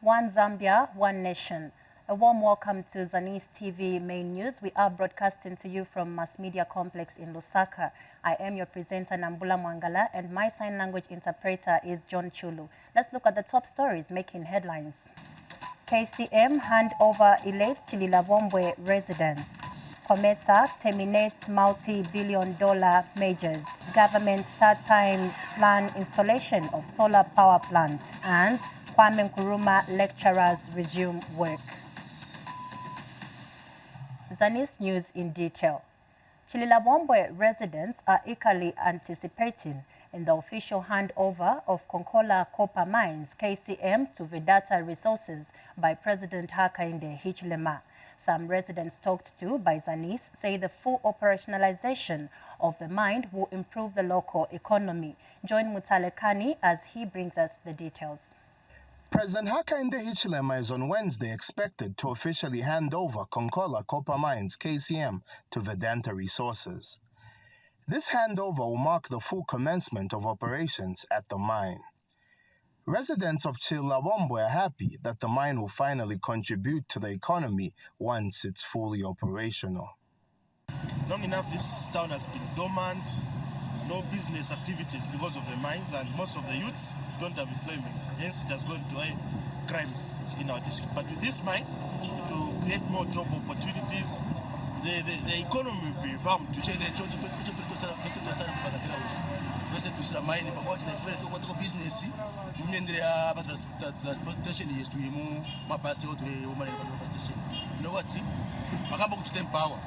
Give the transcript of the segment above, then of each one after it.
One Zambia, one nation. A warm welcome to Zanis TV main news. We are broadcasting to you from Mass Media Complex in Lusaka. I am your presenter, Nambula Mwangala, and my sign language interpreter is John Chulu. Let's look at the top stories making headlines. KCM handover elates Chililavombwe residents. COMESA terminates multi-billion-dollar measures. Government start times plan installation of solar power plants. And Kwame Nkrumah lecturers resume work. Zanis news in detail. Chililavombwe residents are eagerly anticipating in the official handover of Konkola Copper Mines, KCM, to Vedanta Resources by President Hakainde Hichilema. Some residents talked to by Zanis say the full operationalization of the mine will improve the local economy. Join Mutalekani as he brings us the details. President Hakainde Hichilema is on Wednesday expected to officially hand over Konkola Copper Mines, KCM, to Vedanta Resources. This handover will mark the full commencement of operations at the mine. Residents of Chililavombwe are happy that the mine will finally contribute to the economy once it's fully operational. Long enough, this town has been dormant, no business activities because of the mines, and most of the youths don't have employment. Hence, it has gone to high crimes in our district. But with this mine, to create more job opportunities, the economy will be revamped. Business, transportation is to mabasi station. You know what? Makamba kuchita power.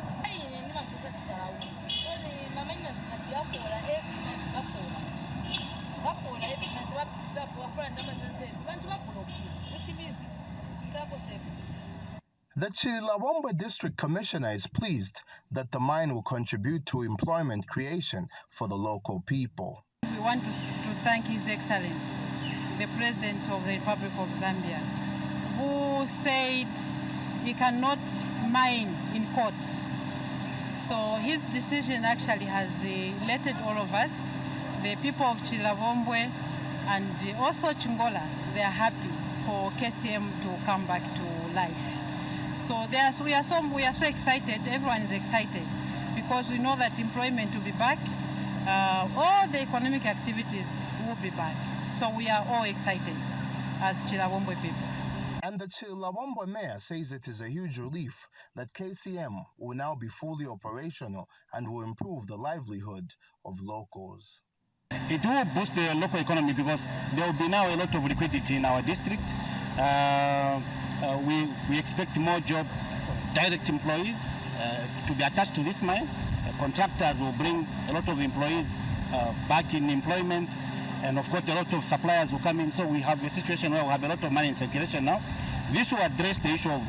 The Chililavombwe District Commissioner is pleased that the mine will contribute to employment creation for the local people. We want to thank His Excellency, the President of the Republic of Zambia, who said he cannot mine in courts. So his decision actually has elated all of us, the people of Chililavombwe and also Chingola. They are happy for KCM to come back to life. So we are so excited, everyone is excited, because we know that employment will be back, all the economic activities will be back. So we are all excited as Chililavombwe people. And the Chililavombwe mayor says it is a huge relief that KCM will now be fully operational and will improve the livelihood of locals. It will boost the local economy because there will be now a lot of liquidity in our district. We expect more direct employees to be attached to this mine. Contractors will bring a lot of employees back in employment, and of course a lot of suppliers will come in. So we have a situation where we have a lot of money in circulation now. This will address the issue of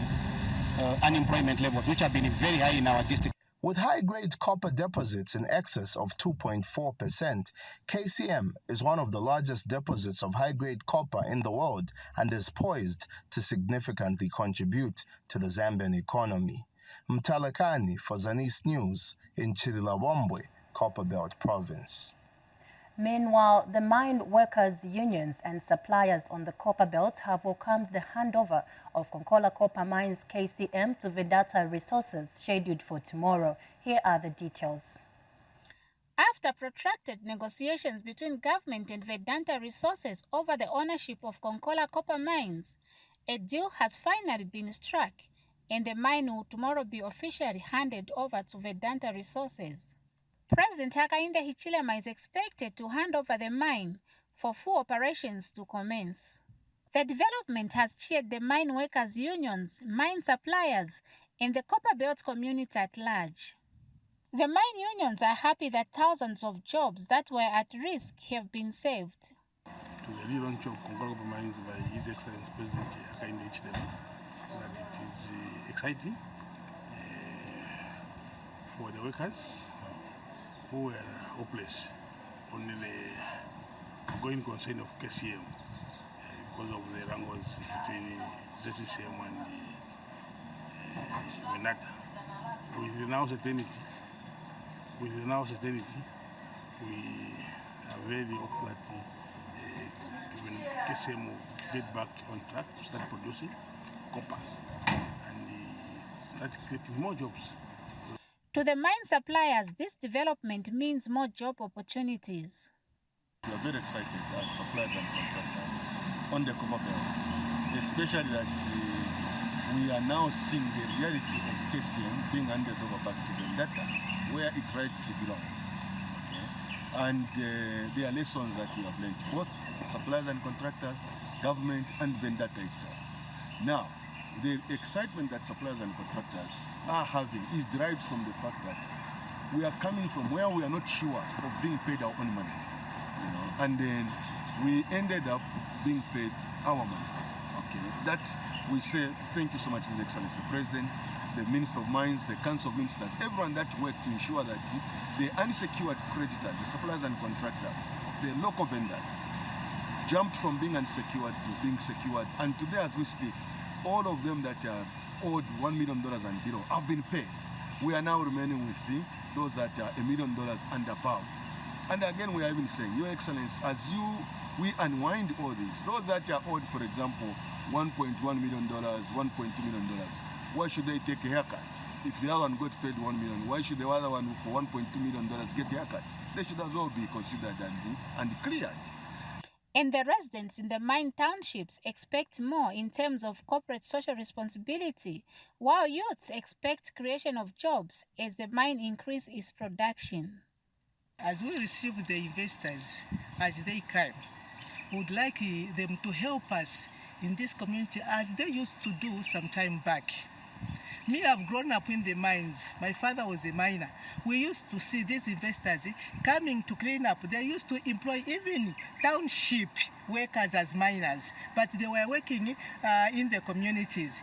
unemployment levels, which have been very high in our district. With high-grade copper deposits in excess of 2.4%, KCM is one of the largest deposits of high-grade copper in the world and is poised to significantly contribute to the Zambian economy. Mtalekani for Zanis News in Chililavombwe, Copperbelt Province. Meanwhile, the mine workers' unions and suppliers on the Copper Belt have welcomed the handover of Konkola Copper Mines KCM to Vedanta Resources scheduled for tomorrow. Here are the details. After protracted negotiations between government and Vedanta Resources over the ownership of Konkola Copper Mines, a deal has finally been struck, and the mine will tomorrow be officially handed over to Vedanta Resources. President Hakainde Hichilema is expected to hand over the mine for full operations to commence. The development has cheered the mine workers' unions, mine suppliers, and the Copper Belt community at large. The mine unions are happy that thousands of jobs that were at risk have been saved. To the relaunch of Konkola Copper Mines by His Excellency President Hakainde Hichilema, that it is exciting for the workers who were hopeless on the ongoing concern of KCM because of the wrangles between ZCCM and the Venata. With the now certainty, we are very hopeful that even KCM will get back on track to start producing copper and start creating more jobs. To the mine suppliers, this development means more job opportunities. We are very excited as suppliers and contractors on the copper belt, especially that we are now seeing the reality of KCM being handed over back to Vendetta, where it rightfully belongs. Okay? And there are lessons that we have learned, both suppliers and contractors, government and Vendetta itself. Now, the excitement that suppliers and contractors are having is derived from the fact that we are coming from where we are not sure of being paid our own money, and then we ended up being paid our money. Okay, that we say thank you so much, His Excellency the President, the Minister of Mines, the Council of Ministers, everyone that worked to ensure that the unsecured creditors, the suppliers and contractors, the local vendors, jumped from being unsecured to being secured, and today as we speak, all of them that are owed $1 million and below have been paid. We are now remaining with those that are $1 million and above. And again, we are even saying, Your Excellency, as we unwind all these, those that are owed, for example, $1.1 million, $1.2 million, why should they take a haircut? If the other one got paid $1 million, why should the other one for $1.2 million get a haircut? They should as well be considered and cleared. And the residents in the mine townships expect more in terms of corporate social responsibility, while youths expect creation of jobs as the mine increases its production. As we receive the investors as they come, we would like them to help us in this community as they used to do some time back. Me, I've grown up in the mines. My father was a miner. We used to see these investors coming to clean up. They used to employ even township workers as miners, but they were working in the communities,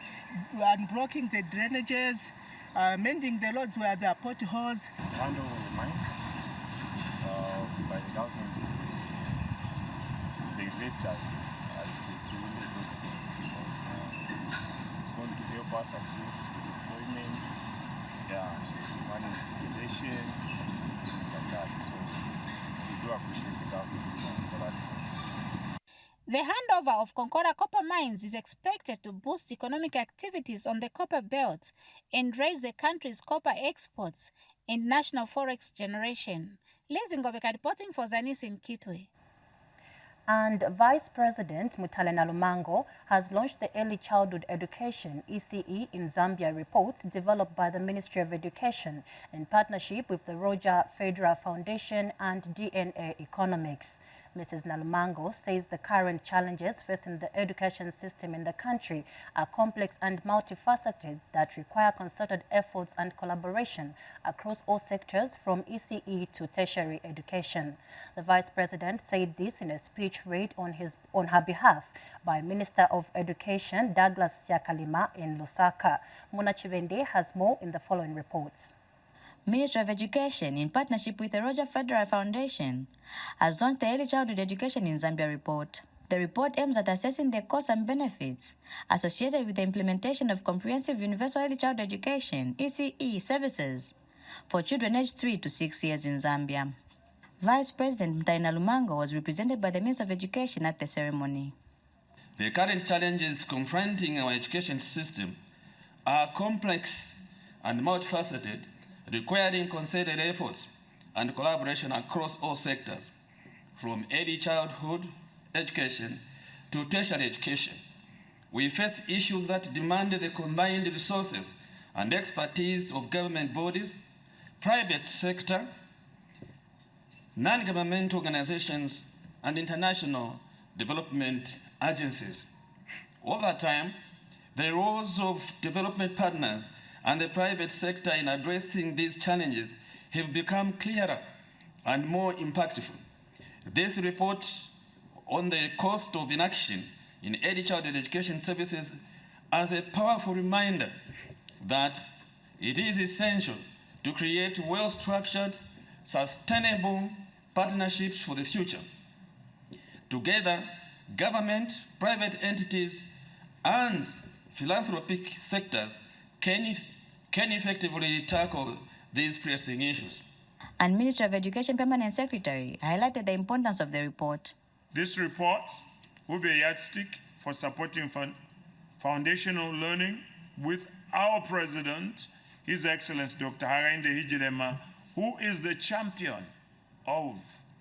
unblocking the drainages, mending the roads where there are potholes. Handle the mines by the government, the investors, it's really good because it's going to help us as youths with employment, money integration, things like that. So we do appreciate the government for that. The handover of Konkola Copper Mines is expected to boost economic activities on the copper belt and raise the country's copper exports and national forex generation. Liz Ngobeka reporting for Zanis in Kitwe. And Vice President Mutale Nalumango has launched the Early Childhood Education (ECE) in Zambia report developed by the Ministry of Education in partnership with the Roger Federal Foundation and DNA Economics. Mrs. Nalumango says the current challenges facing the education system in the country are complex and multifaceted that require concerted efforts and collaboration across all sectors from ECE to tertiary education. The Vice President said this in a speech read on her behalf by Minister of Education Douglas Siakalima in Lusaka. Muna Chivende has more in the following reports. Ministry of Education, in partnership with the Roger Federal Foundation, has launched the Early Childhood Education in Zambia report. The report aims at assessing the costs and benefits associated with the implementation of comprehensive universal early childhood education (ECE) services for children aged 3 to 6 years in Zambia. Vice President Mutale Nalumango was represented by the Minister of Education at the ceremony. The current challenges confronting our education system are complex and multifaceted, requiring concerted efforts and collaboration across all sectors, from early childhood education to tertiary education. We face issues that demand the combined resources and expertise of government bodies, private sector, non-governmental organizations, and international development agencies. Over time, the roles of development partners and the private sector in addressing these challenges have become clearer and more impactful. This report on the cost of inaction in early childhood education services as a powerful reminder that it is essential to create well-structured, sustainable partnerships for the future. Together, government, private entities, and philanthropic sectors can effectively tackle these pressing issues. And Ministry of Education Permanent Secretary highlighted the importance of the report. This report will be a yardstick for supporting foundational learning with our president, His Excellency Dr. Hakainde Hichilema, who is the champion of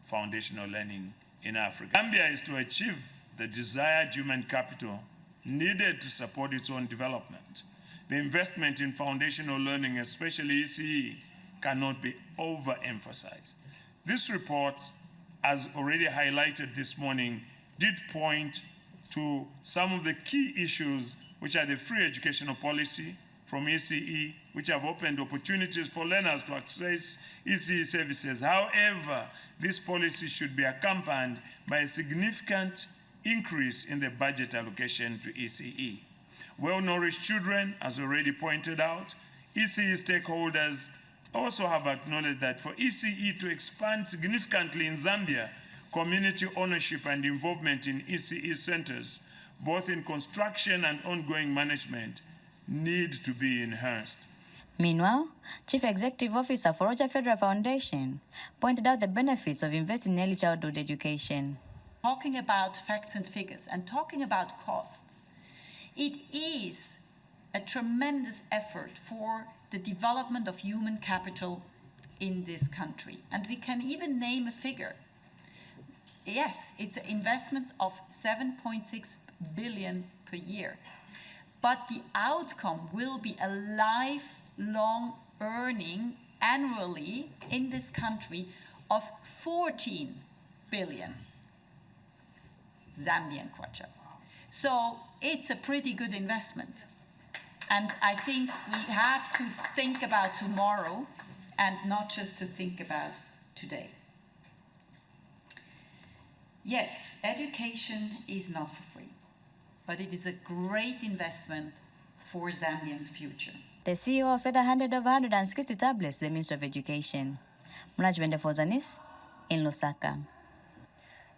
foundational learning in Africa. Zambia is to achieve the desired human capital needed to support its own development. The investment in foundational learning, especially ECE, cannot be overemphasized. This report, as already highlighted this morning, did point to some of the key issues, which are the free educational policy from ECE, which have opened opportunities for learners to access ECE services. However, this policy should be accompanied by a significant increase in the budget allocation to ECE. Well-nourished children, as already pointed out, ECE stakeholders also have acknowledged that for ECE to expand significantly in Zambia, community ownership and involvement in ECE centers, both in construction and ongoing management, need to be enhanced. Meanwhile, Chief Executive Officer for Roger Federal Foundation pointed out the benefits of investing in early childhood education. Talking about facts and figures and talking about costs, it is a tremendous effort for the development of human capital in this country. And we can even name a figure. Yes, it's an investment of 7.6 billion per year. But the outcome will be a lifelong earning annually in this country of 14 billion Zambian kwachas. So it's a pretty good investment. And I think we have to think about tomorrow and not just to think about today. Yes, education is not for free, but it is a great investment for Zambians' future. The CEO further handed over 160 tablets to the Ministry of Education. Management for Zanis in Lusaka.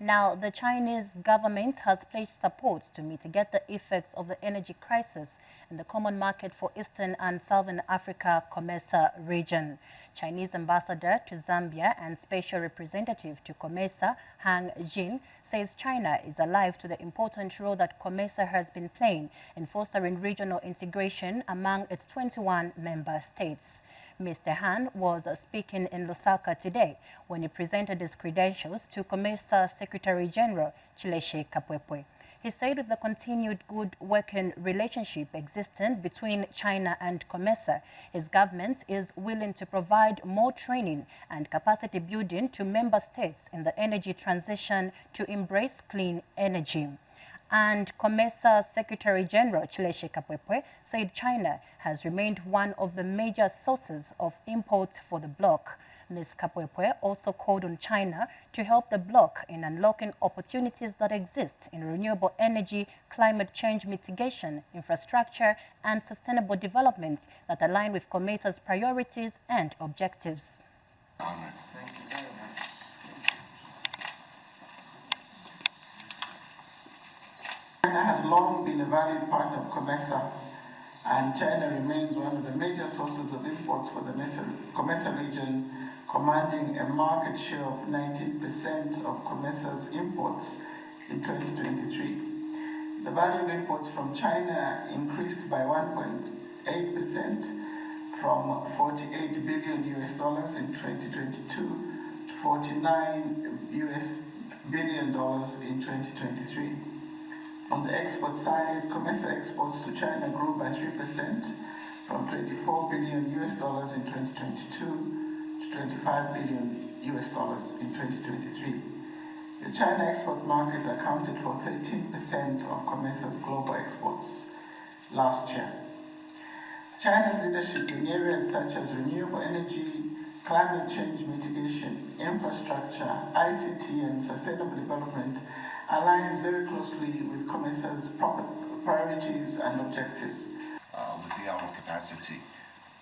Now, the Chinese government has pledged support to mitigate the effects of the energy crisis in the Common Market for Eastern and Southern Africa COMESA region. Chinese ambassador to Zambia and special representative to COMESA, Han Jin, says China is alive to the important role that COMESA has been playing in fostering regional integration among its 21 member states. Mr. Han was speaking in Lusaka today when he presented his credentials to COMESA Secretary General Chileshe Kapwepwe. He said with the continued good working relationship existing between China and COMESA, his government is willing to provide more training and capacity building to member states in the energy transition to embrace clean energy. And COMESA Secretary General Chileshe Kapwepwe said China has remained one of the major sources of imports for the bloc. Ms. Kapwepwe also called on China to help the bloc in unlocking opportunities that exist in renewable energy, climate change mitigation, infrastructure, and sustainable development that align with COMESA's priorities and objectives. Thank you very much. China has long been a valued partner of COMESA, and China remains one of the major sources of imports for the COMESA region, commanding a market share of 19% of COMESA's imports in 2023. The value of imports from China increased by 1.8% from $48 billion in 2022 to $49 billion in 2023. On the export side, COMESA exports to China grew by 3% from $24 billion in 2022 to $25 billion in 2023. The China export market accounted for 13% of COMESA's global exports last year. China's leadership in areas such as renewable energy, climate change mitigation, infrastructure, ICT, and sustainable development aligns very closely with COMESA's priorities and objectives. Within our capacity,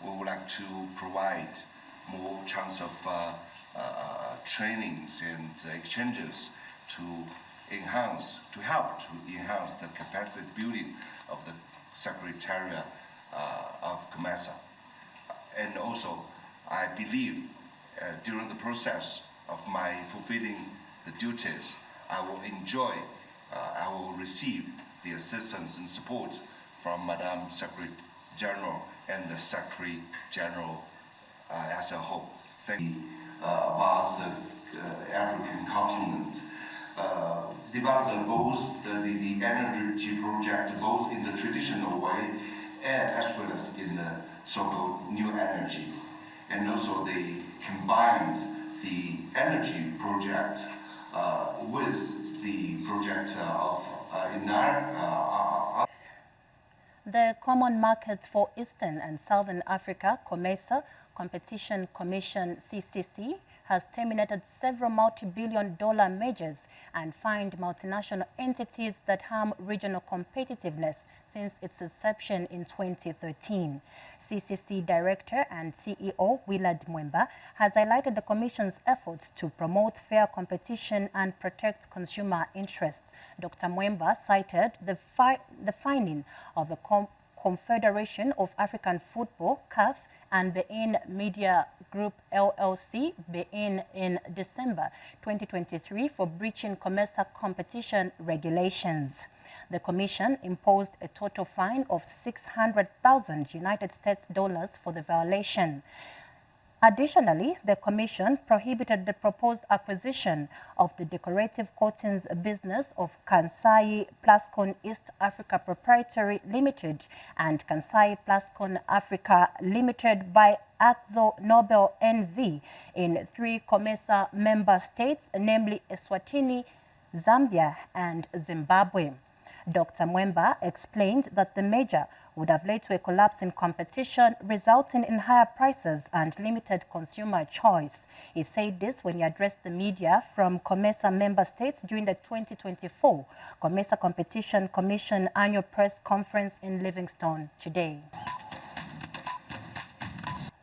we would like to provide more chance of trainings and exchanges to help to enhance the capacity building of the Secretariat of COMESA. And also, I believe during the process of my fulfilling the duties, I will receive the assistance and support from Madam Secretary General and the Secretary General as a whole. Thank you. Vast African continent developed both the energy project both in the traditional way as well as in the so-called new energy. And also they combined the energy project with the project of the Common Market for Eastern and Southern Africa, COMESA, Competition Commission CCC, has terminated several multi-billion-dollar measures and fined multinational entities that harm regional competitiveness since its inception in 2013. CCC Director and CEO Willard Mumbwa has highlighted the Commission's efforts to promote fair competition and protect consumer interests. Dr. Mumbwa cited the fining of the Confederation of African Football, CAF, and Bein Media Group LLC, Bein, in December 2023 for breaching COMESA competition regulations. The Commission imposed a total fine of $600,000 United States dollars for the violation. Additionally, the Commission prohibited the proposed acquisition of the decorative coatings business of Kansai Plascon East Africa Proprietary Limited and Kansai Plascon Africa Limited by Akzo Nobel NV in 3 COMESA member states, namely Eswatini, Zambia, and Zimbabwe. Dr. Mumbwa explained that the measure would have led to a collapse in competition, resulting in higher prices and limited consumer choice. He said this when he addressed the media from COMESA member states during the 2024 COMESA Competition Commission annual press conference in Livingstone today.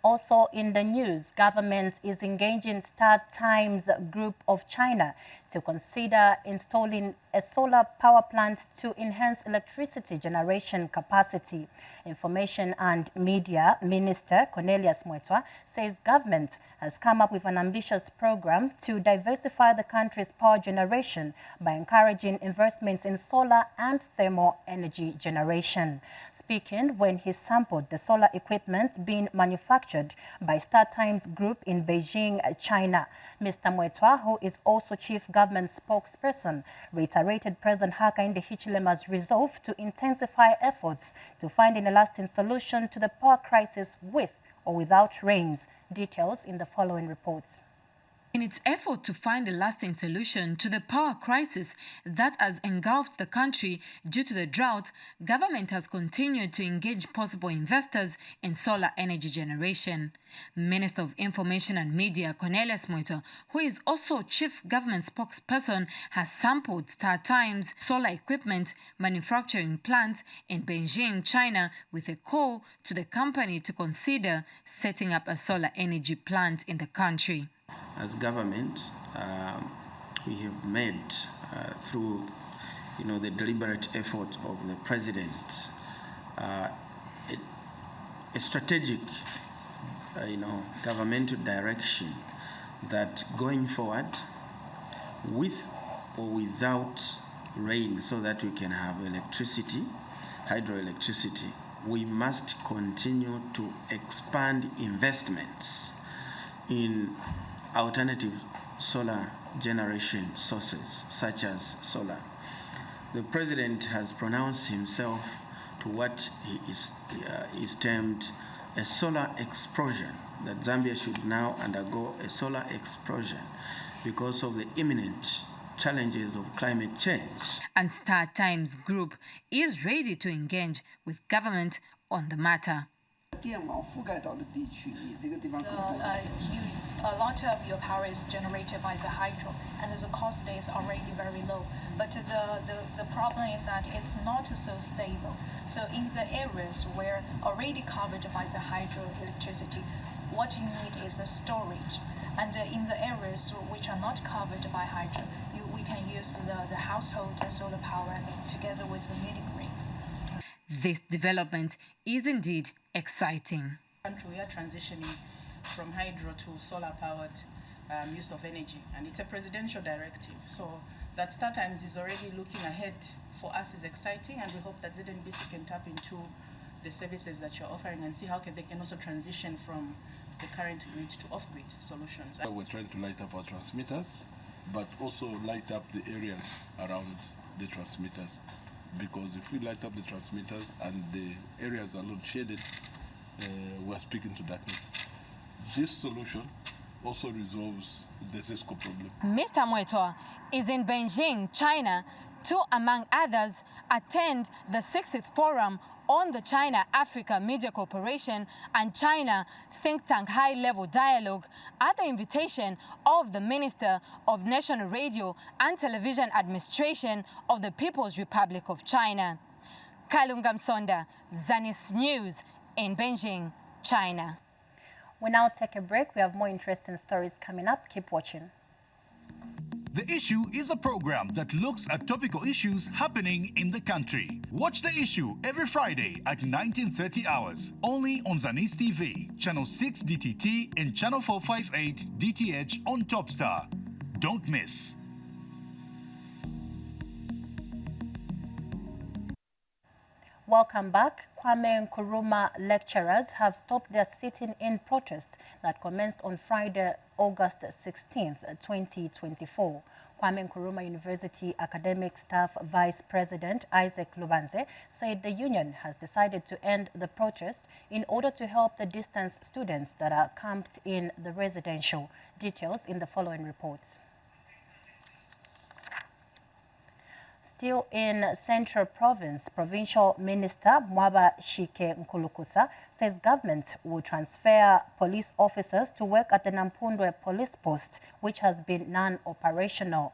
Also in the news, government is engaging Star Times Group of China to consider installing a solar power plant to enhance electricity generation capacity. Information and Media Minister Cornelius Mwetwa says government has come up with an ambitious program to diversify the country's power generation by encouraging investments in solar and thermal energy generation. Speaking when he sampled the solar equipment being manufactured by Star Times Group in Beijing, China, Mr. Mwetwa, who is also chief government spokesperson, reiterated President Hakainde Hichilema's resolve to intensify efforts to finding a lasting solution to the power crisis with or without rains. Details in the following reports. In its effort to find a lasting solution to the power crisis that has engulfed the country due to the drought, government has continued to engage possible investors in solar energy generation. Minister of Information and Media Cornelius Mwetwa, who is also chief government spokesperson, has sampled Star Times solar equipment manufacturing plant in Beijing, China, with a call to the company to consider setting up a solar energy plant in the country. As government, we have made through, the deliberate effort of the president, a strategic, governmental direction that going forward, with or without rain, so that we can have electricity, hydroelectricity, we must continue to expand investments in alternative solar generation sources, such as solar. The president has pronounced himself to what he is termed a solar explosion, that Zambia should now undergo a solar explosion because of the imminent challenges of climate change. And Star Times Group is ready to engage with government on the matter. A lot of your power is generated by the hydro, and the cost is already very low. But the problem is that it's not so stable. So in the areas where already covered by the hydroelectricity, what you need is a storage. And in the areas which are not covered by hydro, we can use the household solar power together with the mini grid. This development is indeed exciting. We are transitioning from hydro to solar-powered use of energy, and it's a presidential directive. So that Star Times is already looking ahead for us is exciting, and we hope that ZNBC can tap into the services that you're offering and see how they can also transition from the current grid to off-grid solutions. We're trying to light up our transmitters, but also light up the areas around the transmitters. Because if we light up the transmitters and the areas are not shaded, we're speaking to darkness. This solution also resolves the Cisco problem. Mr. Mwetoa is in Beijing, China, to, among others, attend the 60th Forum on the China-Africa Media Cooperation and China think tank high-level dialogue at the invitation of the Minister of National Radio and Television Administration of the People's Republic of China. Kalunga Msonda, Zanis News in Beijing, China. We now take a break. We have more interesting stories coming up. Keep watching. The Issue is a program that looks at topical issues happening in the country. Watch The Issue every Friday at 19:30 hours, only on Zanis TV, Channel 6 DTT and Channel 458 DTH on Topstar. Don't miss. Welcome back. Kwame Nkrumah lecturers have stopped their sitting-in protest that commenced on Friday, August 16th, 2024. Kwame Nkrumah University Academic Staff Vice President Isaac Lubanze said the union has decided to end the protest in order to help the distance students that are camped in the residential. Details in the following reports. Still in Central Province, Provincial Minister Mumbwa Nkulukusa says government will transfer police officers to work at the Nampundwe police post, which has been non-operational.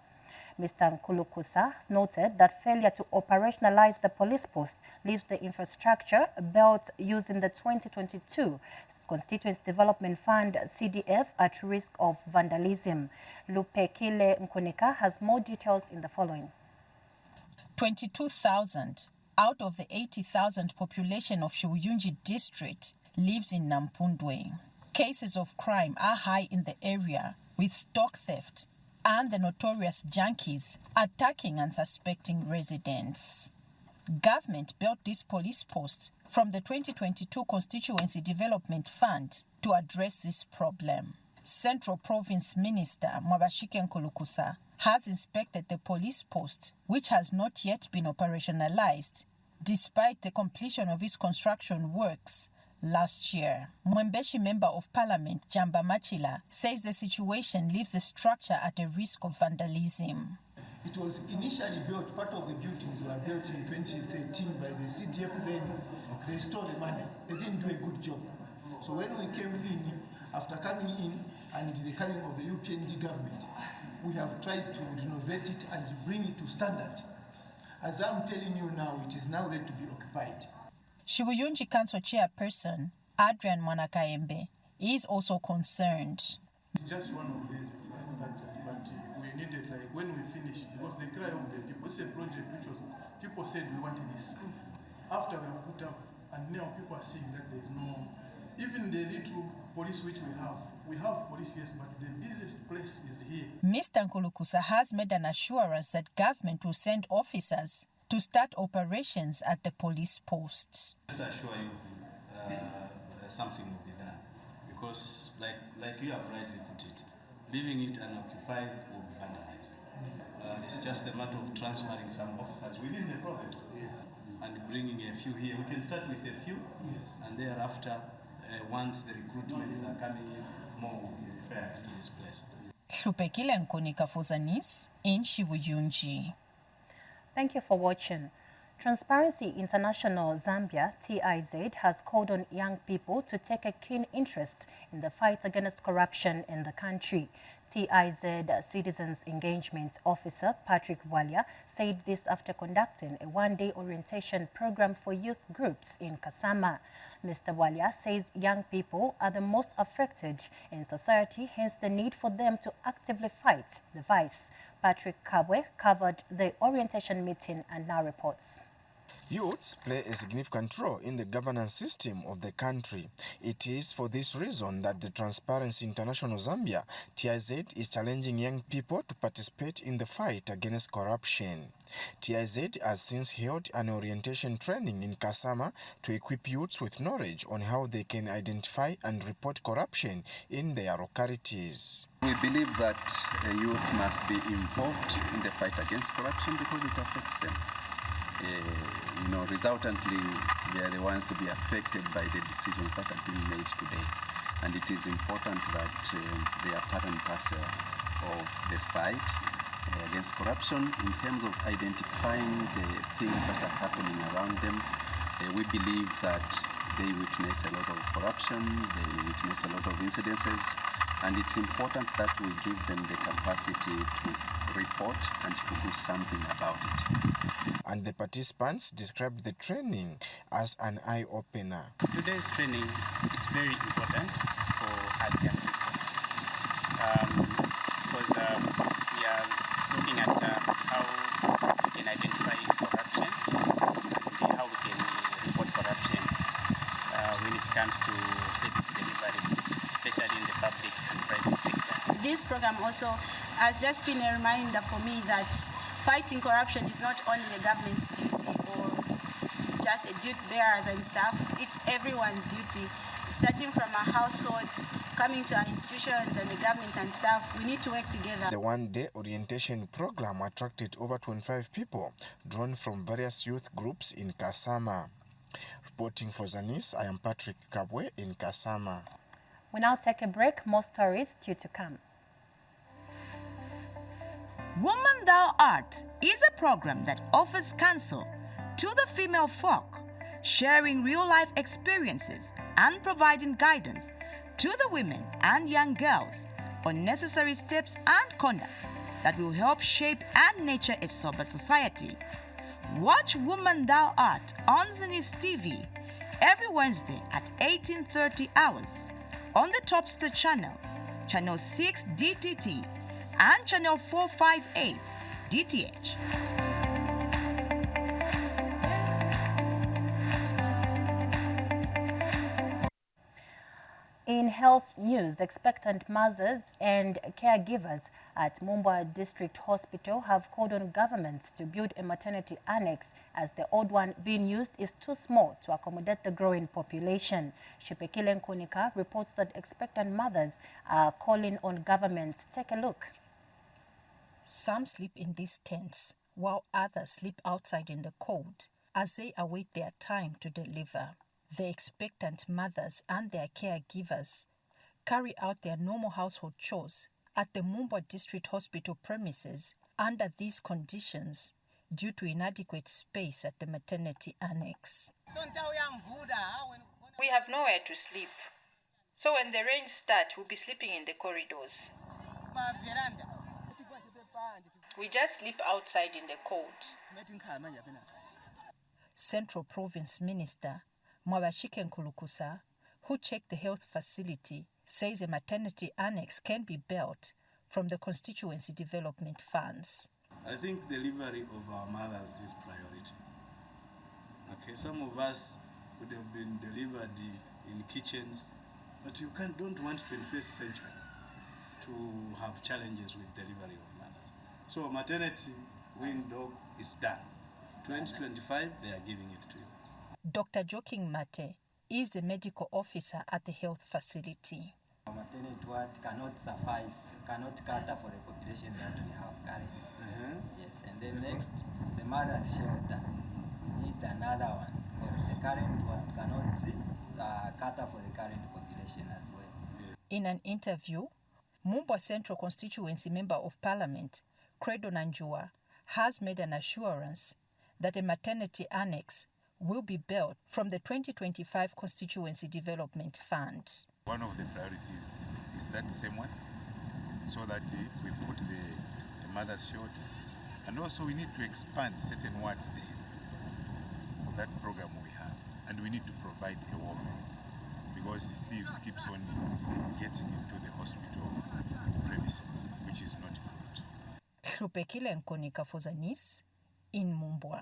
Mr. Nkulukusa noted that failure to operationalize the police post leaves the infrastructure built using the 2022 Constituency Development Fund CDF at risk of vandalism. Lupekile Nkunika has more details in the following. 22,000 out of the 80,000 population of Shibuyunji district lives in Nampundwe. Cases of crime are high in the area, with stock theft and the notorious junkies attacking unsuspecting residents. Government built this police post from the 2022 Constituency Development Fund to address this problem. Central Province Minister Mumbwa Nkulukusa has inspected the police post, which has not yet been operationalized, despite the completion of its construction works last year. Mwembeshi Member of Parliament Jamba Machila says the situation leaves the structure at a risk of vandalism. It was initially built, part of the buildings were built in 2013 by the CDF then. They stole the money. They didn't do a good job. So when we came in, after coming in and the coming of the UPND government, we have tried to renovate it and bring it to standard. As I'm telling you now, it is now ready to be occupied. Shibuyunji Council Chairperson Adrian Mwanakaembe is also concerned. It's just one of these infrastructures, but we needed, like, when we finished, because the cry of the people, it's a project which was, people said we wanted this. After we have put up, and now people are seeing that there's no, even the little police which we have police, yes, but the busiest place is here. Mr. Nkulukusa has made an assurance that government will send officers to start operations at the police posts. I assure you, something will be done, because like you have rightly put it, leaving it unoccupied will be vandalized. It's just a matter of transferring some officers within the province and bringing a few here. We can start with a few, and thereafter, once the recruitments are coming in, more will be referred to this place. Lupekile Nkunika for Zanis in Shibuyunji. Thank you for watching. Transparency International Zambia, TIZ, has called on young people to take a keen interest in the fight against corruption in the country. TIZ Citizens Engagement Officer Patrick Walia said this after conducting a one-day orientation program for youth groups in Kasama. Mr. Walia says young people are the most affected in society, hence the need for them to actively fight the vice. Patrick Kabwe covered the orientation meeting and now reports. Youths play a significant role in the governance system of the country. It is for this reason that the Transparency International Zambia, TIZ, is challenging young people to participate in the fight against corruption. TIZ has since held an orientation training in Kasama to equip youths with knowledge on how they can identify and report corruption in their localities. We believe that youth must be involved in the fight against corruption because it affects them. Resultantly, they are the ones to be affected by the decisions that are being made today. And it is important that they are part and parcel of the fight against corruption in terms of identifying the things that are happening around them. We believe that they witness a lot of corruption, they witness a lot of incidences, and it's important that we give them the capacity to report and to do something about it. And the participants described the training as an eye-opener. Today's training is very important for us young people because we are looking at how we can identify corruption and how we can report corruption when it comes to service delivery, especially in the public and private sector. This program also has just been a reminder for me that fighting corruption is not only the government's duty or just a duty bearers and stuff. It's everyone's duty, starting from our households, coming to our institutions and the government and stuff. We need to work together. The one-day orientation program attracted over 25 people, drawn from various youth groups in Kasama. Reporting for Zanis, I am Patrick Kabwe in Kasama. We now take a break. More stories due to come. Woman Thou Art is a program that offers counsel to the female folk, sharing real-life experiences and providing guidance to the women and young girls on necessary steps and conducts that will help shape and nurture a sober society. Watch Woman Thou Art on Zanis TV every Wednesday at 18:30 hours on the Topster channel, channel 6 DTT, and channel 458 DTH. In health news, expectant mothers and caregivers at Mumbwa District Hospital have called on governments to build a maternity annex as the old one being used is too small to accommodate the growing population. Shipekile Nkunika reports that expectant mothers are calling on governments. Take a look. Some sleep in these tents, while others sleep outside in the cold as they await their time to deliver. The expectant mothers and their caregivers carry out their normal household chores at the Mumbwa District Hospital premises under these conditions due to inadequate space at the maternity annex. We have nowhere to sleep, so when the rain starts, we'll be sleeping in the corridors. We just sleep outside in the cold. Central Province Minister Mwabashike Nkulukusa, who checked the health facility, says a maternity annex can be built from the constituency development funds. I think delivery of our mothers is priority. Okay, some of us would have been delivered in kitchens, but you don't want 21st century to have challenges with delivery of mothers. So maternity window is done. 2025, they are giving it to you. Dr. Joking Mate is the medical officer at the health facility. Maternity ward cannot suffice, cannot cater for the population that we have currently. Yes, and then next, the mother's shelter. We need another one because the current one cannot cater for the current population as well. In an interview, Mumbwa Central Constituency Member of Parliament, Credo Nanjua, has made an assurance that a maternity annex will be built from the 2025 Constituency Development Fund. One of the priorities is that same one, so that we put the mother's shelter. And also we need to expand certain wards there, that program we have. And we need to provide a war fence, because thieves keeps on getting into the hospital premises, which is not good. Shupekile Nkonika for Zanis in Mumbwa.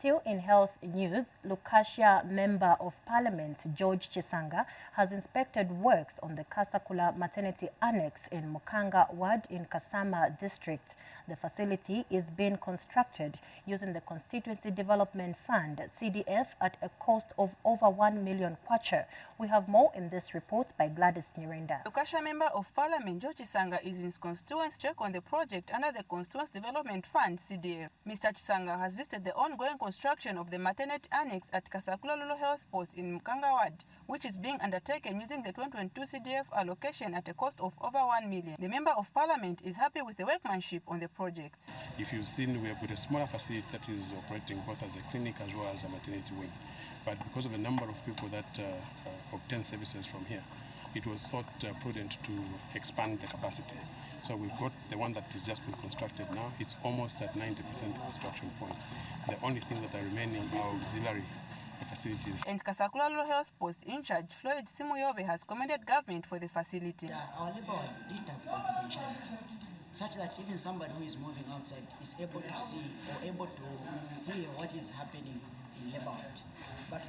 Still in health news, Lukasia Member of Parliament George Chisanga has inspected works on the Kasakula Maternity Annex in Mukanga Ward in Kasama District. The facility is being constructed using the Constituency Development Fund, CDF, at a cost of over 1 million kwacha. We have more in this report by Gladys Nyirenda. Lukasia Member of Parliament George Chisanga is in his constituency check on the project under the Constituency Development Fund, CDF. Mr. Chisanga has visited the ongoing construction of the maternity annex at Kasakula Rural Health Post in Mukanga Ward, which is being undertaken using the 2022 CDF allocation at a cost of over 1 million. The Member of Parliament is happy with the workmanship on the project. If you've seen, we have got a smaller facility that is operating both as a clinic as well as a maternity wing. But because of the number of people that obtain services from here, it was thought prudent to expand the capacity. So we've got the one that is just being constructed now. It's almost at 90% construction point. The only thing that are remaining are auxiliary facilities. And Kasakula Rural Health Post in charge, Floyd Simuyobe, has commended government for the facility. Our labor did have confidentiality, such that even somebody who is moving outside is able to see or able to hear what is happening in labor. But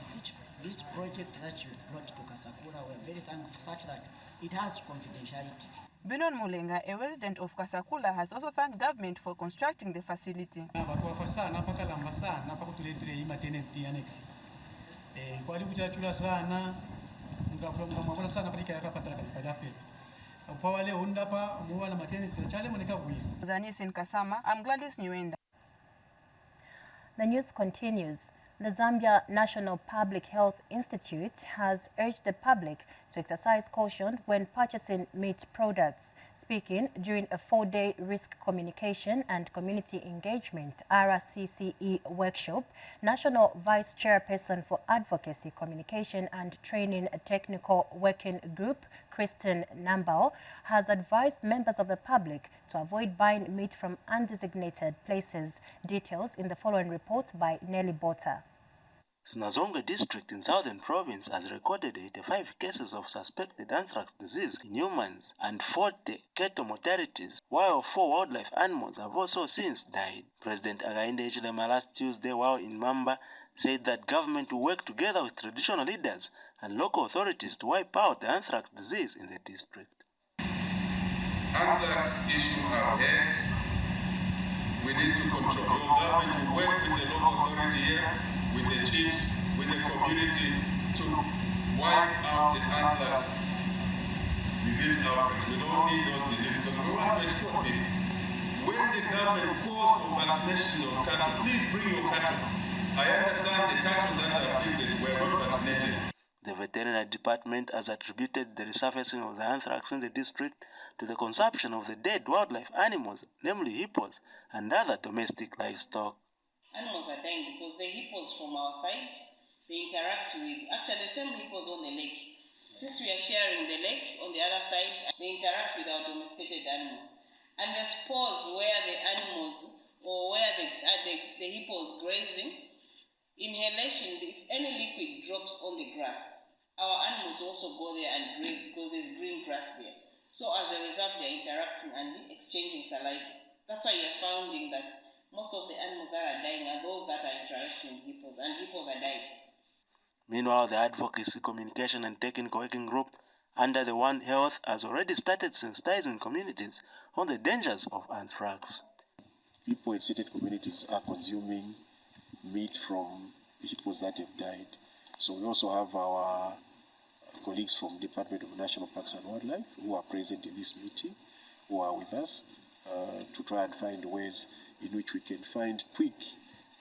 this project that you've brought to Kasakula, we're very thankful such that it has confidentiality. Binon Mulenga, a resident of Kasakula, has also thanked government for constructing the facility. Zanis in Kasama, I'm Gladys Nyirenda. The news continues. The Zambia National Public Health Institute has urged the public to exercise caution when purchasing meat products. Speaking during a 4-day risk communication and community engagement RCCE workshop, National Vice Chairperson for Advocacy, Communication and Training Technical Working Group, Kristen Nambao, has advised members of the public to avoid buying meat from undesignated places. Details in the following report by Nelly Bota. Sinazonga district in Southern Province has recorded 85 cases of suspected anthrax disease in humans and 40 cattle mortalities, while 4 wildlife animals have also since died. President Hakainde Hichilema last Tuesday, while in Mumbwa, said that government will work together with traditional leaders and local authorities to wipe out the anthrax disease in the district. Anthrax issue I've had, we need to control. Your government will work with the local authority here, with the chiefs, with the community to wipe out the anthrax disease outbreak. We don't need those diseases because we want to export beef. When the government calls for vaccination of cattle, please bring your cattle. I understand the cattle that are affected were not vaccinated. The veterinary department has attributed the resurfacing of the anthrax in the district to the consumption of the dead wildlife animals, namely hippos and other domestic livestock. Animals are dying because the hippos from our side, they interact with, actually the same hippos on the lake. Since we are sharing the lake on the other side, they interact with our domesticated animals. And the spores where the animals or where the hippos grazing, inhalation, if any liquid drops on the grass, our animals also go there and graze because there's green grass there. So as a result, they're interacting and exchanging saliva. That's why you're finding that most of the animals that are dying are those that are interacting with hippos, and hippos are dying. Meanwhile, the Advocacy, Communication and Technical Working Group under the One Health has already started sensitizing communities on the dangers of anthrax. People in certain communities are consuming meat from hippos that have died. So we also have our colleagues from the Department of National Parks and Wildlife who are present in this meeting, who are with us to try and find ways in which we can find quick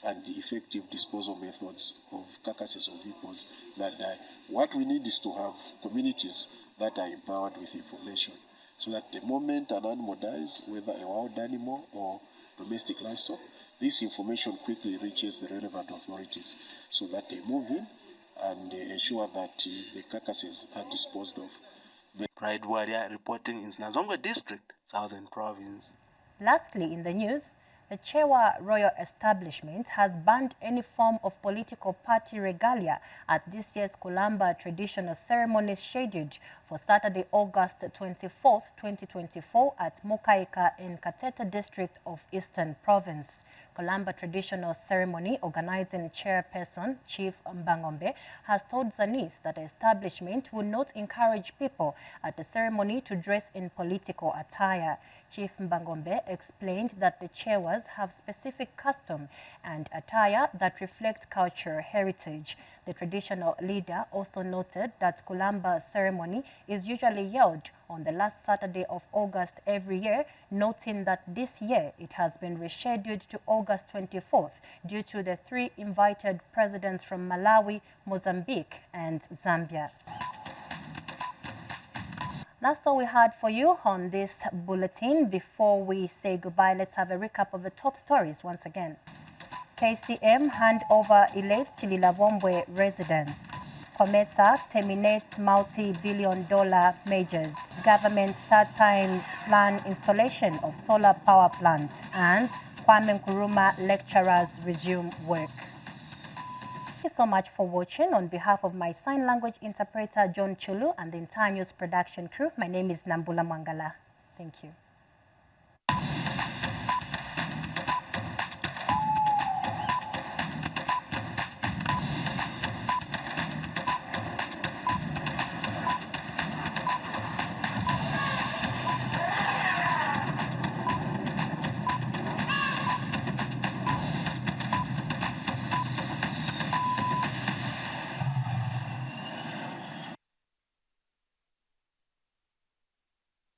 and effective disposal methods of carcasses of hippos that die. What we need is to have communities that are empowered with information so that the moment an animal dies, whether a wild animal or domestic livestock, this information quickly reaches the relevant authorities so that they move in and ensure that the carcasses are disposed of. Pride Warrior reporting in Sinazonga District, Southern Province. Lastly, in the news, the Chewa Royal Establishment has banned any form of political party regalia at this year's Kulamba traditional ceremonies scheduled for Saturday, August 24th, 2024 at Mukaika in Kateta District of Eastern Province. Kolamba traditional ceremony organizing chairperson Chief Mbangombe has told Zanis that the establishment will not encourage people at the ceremony to dress in political attire. Chief Mbangombe explained that the chairs have specific custom and attire that reflect cultural heritage. The traditional leader also noted that Kolamba ceremony is usually held on the last Saturday of August every year, noting that this year it has been rescheduled to August 24th due to the 3 invited presidents from Malawi, Mozambique, and Zambia. That's all we had for you on this bulletin. Before we say goodbye, let's have a recap of the top stories once again. KCM handover elates Chililabombwe residents. COMESA terminates multi-billion-dollar measures. Government start times plan installation of solar power plants. And Kwame Nkrumah lecturers resume work. Thank you so much for watching. On behalf of my sign language interpreter, John Chulu, and the entire news production crew, my name is Nambula Mwangala. Thank you.